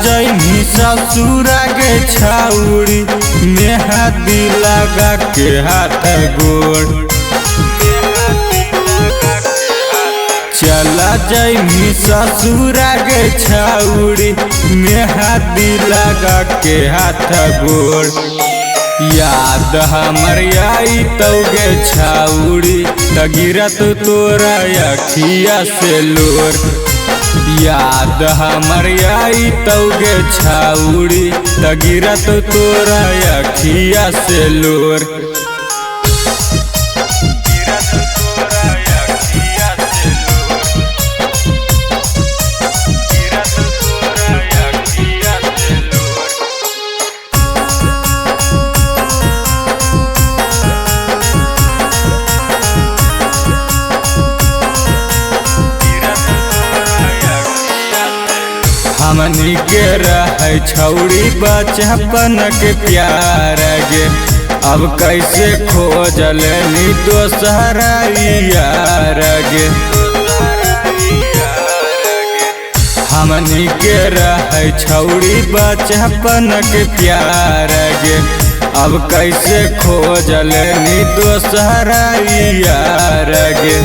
जैनी ससुरा के छाउड़ी मेहंदी लगा के हाथ गोड़। चला जैनी ससुरा के छाउड़ी मेहंदी लगा के हाथ गोड़। याद हमर आई तौगे छाउड़ी त गिरत तोरा अखिया से लोर। याद हमर आई तौगे छाउड़ी त गिरत तोरा अखिया से लोर। हमनी के रहे छौड़ी बचपन के प्यार गे, अब कैसे खोजल नी दोसरा यार गे। हमनी के रहे छौड़ी बचपन के प्यार गे, अब कैसे खोजल नी दोसरा यार गे।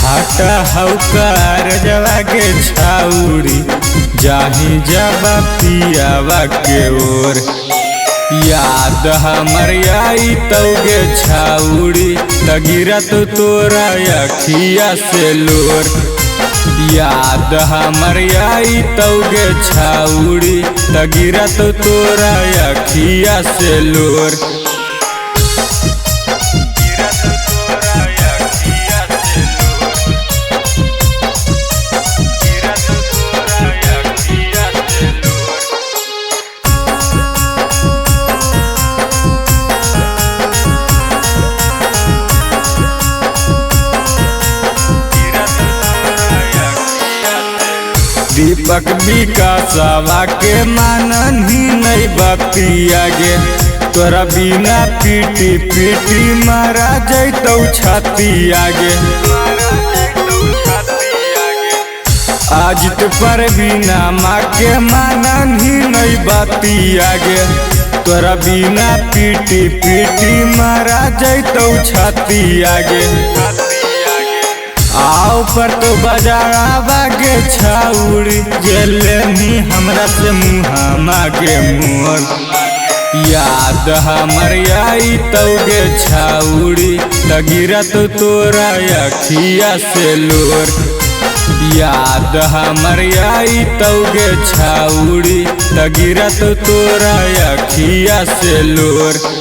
हटा हौकार जवा के छाउड़ी जाही जबा पियावा के ओर। याद हमर आई तौगे छाउड़ी त गिरत तोरा अखिया से लोर। याद हमर आई तौगे छाउड़ी त गिरत तोरा अखिया से लोर। दीपक विकासवा के मानन ही नहीं बतिया गे, तोरा बिना पीटी पीटी मारा जैतौ छतिया गे। आज तो पर बिना माँ के मानन ही नहीं बतिया गे, तोरा बिना पीटी पीटी मारा जैतौ छतिया गे। आओ पर तो बजावा के छाउड़ी जेलनी हमरा से मुहा मागे मोर। याद हमर आई तौगे छाउड़ी त गिरत तोरा अखिया से लोर। याद हमर आई तौगे छाउड़ी त गिरत तोरा अखिया से लोर।